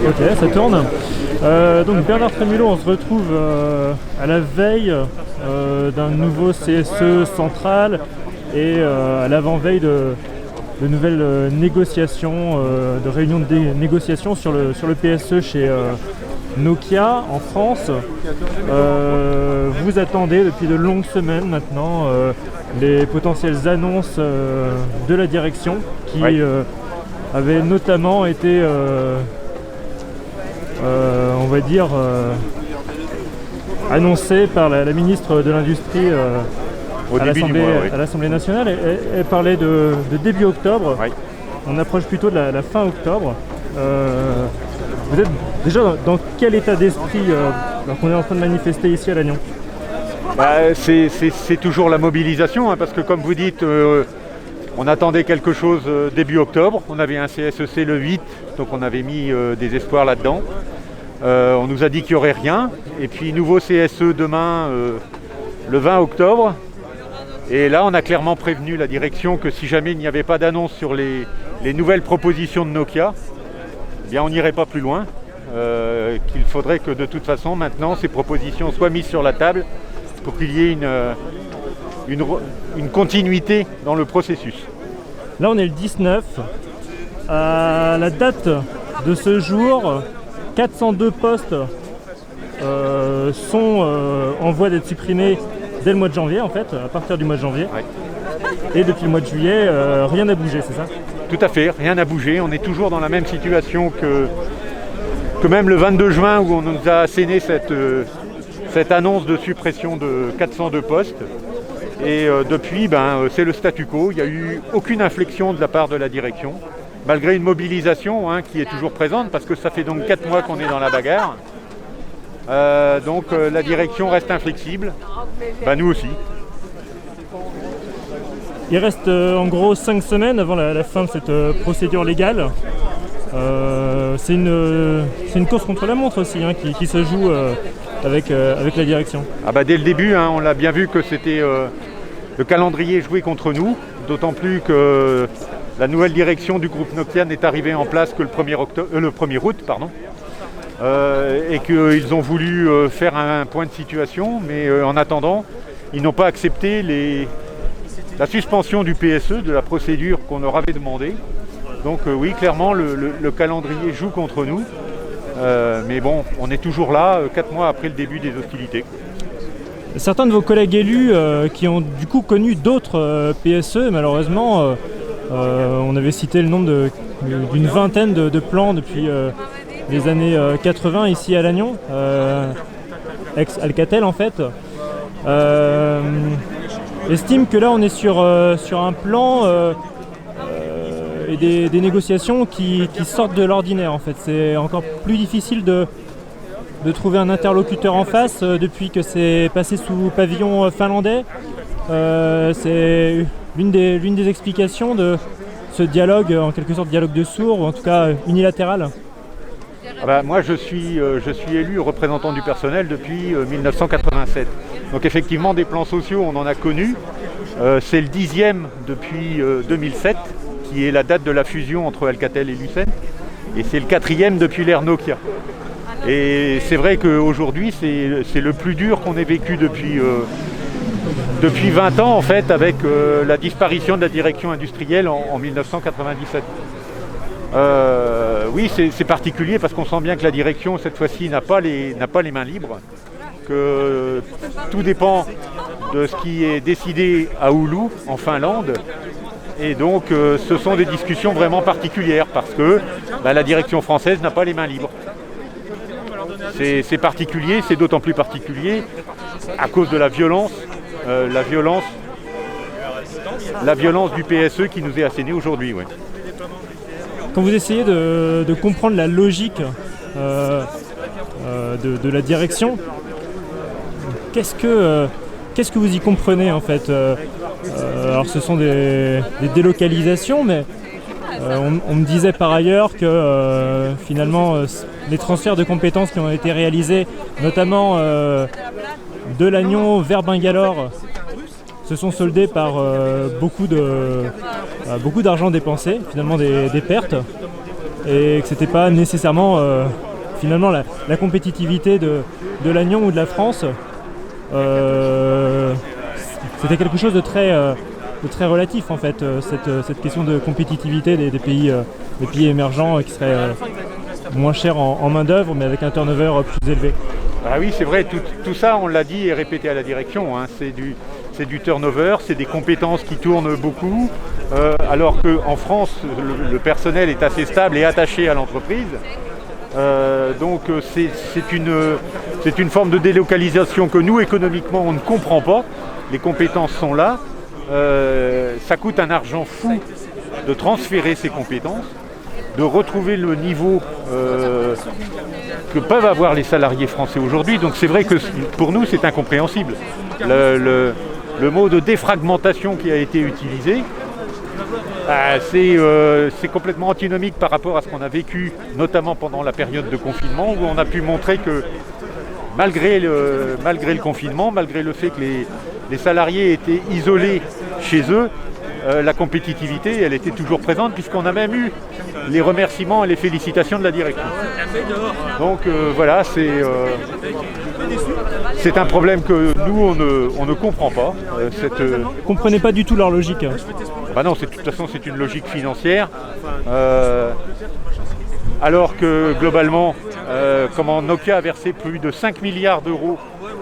Ok, ça tourne. Donc Bernard Trémulot, on se retrouve à la veille d'un nouveau CSE central et à l'avant-veille de nouvelles négociations, de réunions de négociations sur le PSE chez Nokia en France. Vous attendez depuis de longues semaines maintenant les potentielles annonces de la direction qui avaient notamment été on va dire annoncées par la ministre de l'Industrie à l'Assemblée nationale. Elle parlait de début octobre. On approche plutôt de la fin octobre. Vous êtes déjà dans quel état d'esprit alors qu'on est en train de manifester ici à Lannion? C'est toujours la mobilisation, parce que comme vous dites, on attendait quelque chose début octobre. On avait un CSEC le 8, donc on avait mis des espoirs là-dedans. On nous a dit qu'il n'y aurait rien. Et puis nouveau CSE demain, le 20 octobre. Et là, on a clairement prévenu la direction que si jamais il n'y avait pas d'annonce sur les nouvelles propositions de Nokia, eh bien on n'irait pas plus loin. Qu'il faudrait que de toute façon, maintenant, ces propositions soient mises sur la table pour qu'il y ait une continuité dans le processus. Là, on est le 19. À la date de ce jour, 402 postes sont en voie d'être supprimés dès le mois de janvier, en fait, à partir du mois de janvier. Et depuis le mois de juillet, rien n'a bougé, c'est ça? Tout à fait, rien n'a bougé. On est toujours dans la même situation que même le 22 juin où on nous a asséné cette annonce de suppression de 402 postes. Et depuis, c'est le statu quo. Il n'y a eu aucune inflexion de la part de la direction, malgré une mobilisation qui est toujours présente, parce que ça fait donc 4 mois qu'on est dans la bagarre. Donc la direction reste inflexible, nous aussi. Il reste en gros 5 semaines avant la fin de cette procédure légale. C'est une course contre la montre aussi qui se joue avec la direction. Dès le début, on l'a bien vu que c'était le calendrier joué contre nous, d'autant plus que la nouvelle direction du groupe Nokia n'est arrivée en place que le 1er août. Et qu'ils ont voulu faire un point de situation, mais en attendant, ils n'ont pas accepté la suspension du PSE, de la procédure qu'on leur avait demandé. Donc oui, clairement, le calendrier joue contre nous. Mais bon, on est toujours là, 4 mois après le début des hostilités. Certains de vos collègues élus qui ont du coup connu d'autres PSE, malheureusement, on avait cité le nombre d'une vingtaine de plans depuis les années 80 ici à Lannion, ex-Alcatel en fait, estime que là on est sur un plan et des négociations qui sortent de l'ordinaire en fait. C'est encore plus difficile de trouver un interlocuteur en face depuis que c'est passé sous pavillon finlandais. C'est l'une des explications de ce dialogue, en quelque sorte dialogue de sourds, ou en tout cas unilatéral. Moi je suis élu représentant du personnel depuis 1987. Donc effectivement des plans sociaux on en a connu. C'est le 10e depuis 2007 qui est la date de la fusion entre Alcatel et Lucent. Et c'est le 4e depuis l'ère Nokia. Et c'est vrai qu'aujourd'hui c'est le plus dur qu'on ait vécu depuis 20 ans en fait, avec la disparition de la direction industrielle en 1997. Oui, c'est particulier parce qu'on sent bien que la direction cette fois-ci n'a pas les mains libres, que tout dépend de ce qui est décidé à Oulu en Finlande. Et donc ce sont des discussions vraiment particulières parce que la direction française n'a pas les mains libres. C'est particulier, c'est d'autant plus particulier à cause de la violence du PSE qui nous est assénée aujourd'hui. Ouais. Quand vous essayez de comprendre la logique de la direction, qu'est-ce que vous y comprenez en fait? Alors ce sont des délocalisations, mais on me disait par ailleurs que finalement les transferts de compétences qui ont été réalisés, notamment de Lannion vers Bangalore, se sont soldés par beaucoup de beaucoup d'argent dépensé, finalement des pertes, et que c'était pas nécessairement finalement la compétitivité de l'Agnon ou de la France. C'était quelque chose de très relatif en fait, cette question de compétitivité des pays émergents qui seraient moins chers en main d'œuvre mais avec un turnover plus élevé. Ah oui, c'est vrai, tout ça on l'a dit et répété à la direction, hein. C'est du turnover, c'est des compétences qui tournent beaucoup, alors qu'en France le personnel est assez stable et attaché à l'entreprise. Donc c'est une forme de délocalisation que nous économiquement on ne comprend pas. Les compétences sont là, ça coûte un argent fou de transférer ces compétences, de retrouver le niveau que peuvent avoir les salariés français aujourd'hui. Donc c'est vrai que pour nous c'est incompréhensible. Le mot de défragmentation qui a été utilisé, c'est complètement antinomique par rapport à ce qu'on a vécu, notamment pendant la période de confinement, où on a pu montrer que malgré le confinement, malgré le fait que les salariés étaient isolés chez eux, la compétitivité, elle était toujours présente, puisqu'on a même eu les remerciements et les félicitations de la direction. Donc voilà, c'est un problème que nous, on ne comprend pas. Vous ne comprenez pas du tout leur logique. Bah non, de toute façon, c'est une logique financière. Alors que globalement, comment Nokia a versé plus de 5 milliards d'euros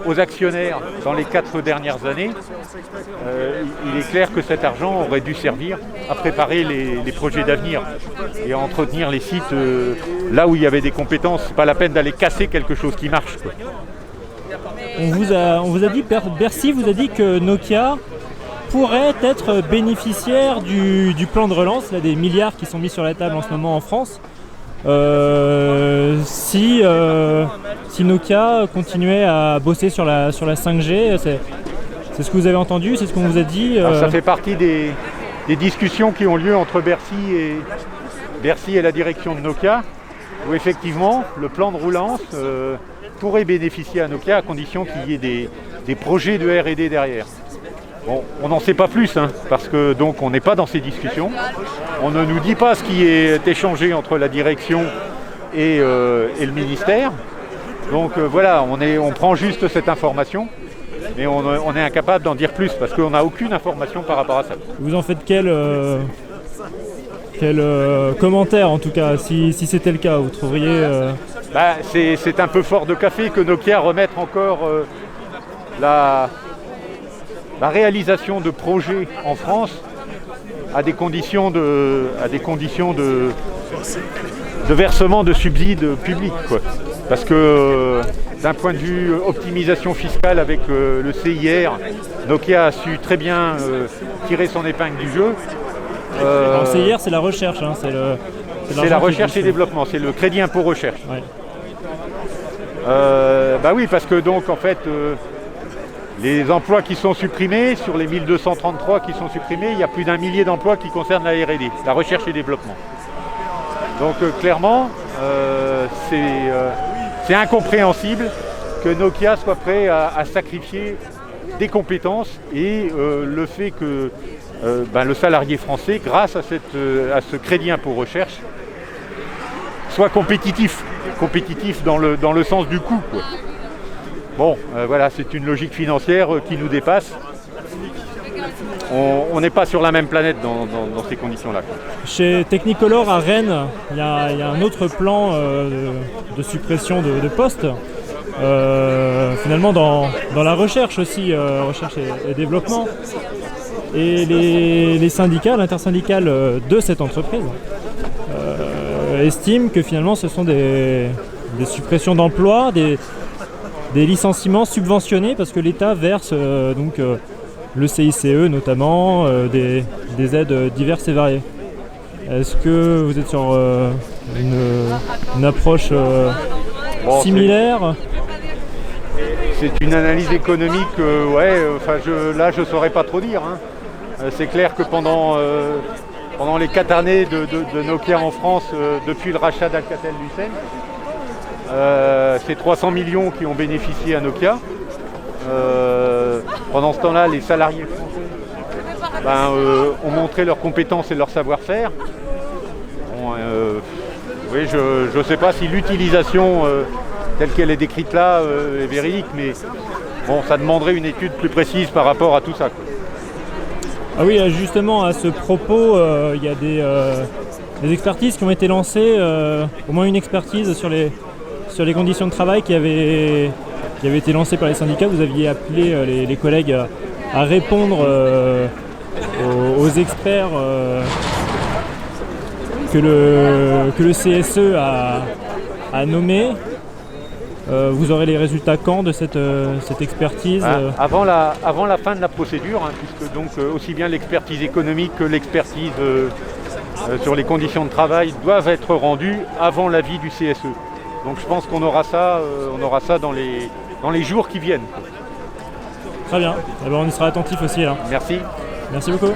aux actionnaires dans les 4 dernières années, il est clair que cet argent aurait dû servir à préparer les projets d'avenir et à entretenir les sites là où il y avait des compétences. C'est pas la peine d'aller casser quelque chose qui marche, quoi. On vous a dit, Bercy vous a dit que Nokia pourrait être bénéficiaire du plan de relance, là, des milliards qui sont mis sur la table en ce moment en France. Si Nokia continuait à bosser sur la 5G, c'est ce que vous avez entendu, c'est ce qu'on vous a dit. Ça fait partie des discussions qui ont lieu entre Bercy et la direction de Nokia, où effectivement le plan de relance pourrait bénéficier à Nokia à condition qu'il y ait des projets de R&D derrière. Bon, on n'en sait pas plus, hein, parce que donc on n'est pas dans ces discussions. On ne nous dit pas ce qui est échangé entre la direction et le ministère. Donc voilà, on prend juste cette information, mais on est incapable d'en dire plus parce qu'on n'a aucune information par rapport à ça. Vous en faites quel commentaire en tout cas, si c'était le cas, vous trouveriez... C'est un peu fort de café que Nokia remette encore la réalisation de projets en France à des conditions de versement de subsides publics, quoi. Parce que d'un point de vue optimisation fiscale avec le CIR, Nokia a su très bien tirer son épingle du jeu. Le CIR, c'est la recherche, hein, c'est la recherche et développement, c'est le crédit impôt recherche. Ouais. Oui, parce que donc en fait les emplois qui sont supprimés, sur les 1233 qui sont supprimés, il y a plus d'1 millier d'emplois qui concernent la R&D, la recherche et développement. Donc clairement, c'est incompréhensible que Nokia soit prêt à sacrifier des compétences et le fait que le salarié français, grâce à ce crédit impôt recherche, soit compétitif dans le sens du coût, quoi. Bon, voilà, c'est une logique financière qui nous dépasse. On n'est pas sur la même planète dans ces conditions-là, quoi. Chez Technicolor à Rennes, il y a un autre plan de suppression de postes. Finalement dans la recherche aussi, recherche et développement. Et les syndicats, l'intersyndicale de cette entreprise estiment que finalement ce sont des suppressions d'emplois, des licenciements subventionnés parce que l'État verse le CICE notamment, des aides diverses et variées. Est-ce que vous êtes sur une approche similaire ? C'est une analyse économique, je ne saurais pas trop dire, hein. C'est clair que pendant les 4 années de Nokia en France, depuis le rachat d'Alcatel-Lucent, c'est 300 millions qui ont bénéficié à Nokia. Pendant ce temps-là, les salariés français ont montré leurs compétences et leur savoir-faire. Bon, oui, je ne sais pas si l'utilisation telle qu'elle est décrite là est véridique, mais bon, ça demanderait une étude plus précise par rapport à tout ça, quoi. Ah oui, justement, à ce propos, il y a des expertises qui ont été lancées, au moins une expertise sur les conditions de travail qui avait été lancée par les syndicats. Vous aviez appelé les collègues à répondre aux experts que le CSE a nommés. Vous aurez les résultats quand de cette expertise? Avant la fin de la procédure, hein, puisque donc aussi bien l'expertise économique que l'expertise sur les conditions de travail doivent être rendues avant l'avis du CSE. Donc je pense qu'on aura ça, dans les jours qui viennent. Très bien, eh ben, on y sera attentif aussi alors. Merci. Merci beaucoup.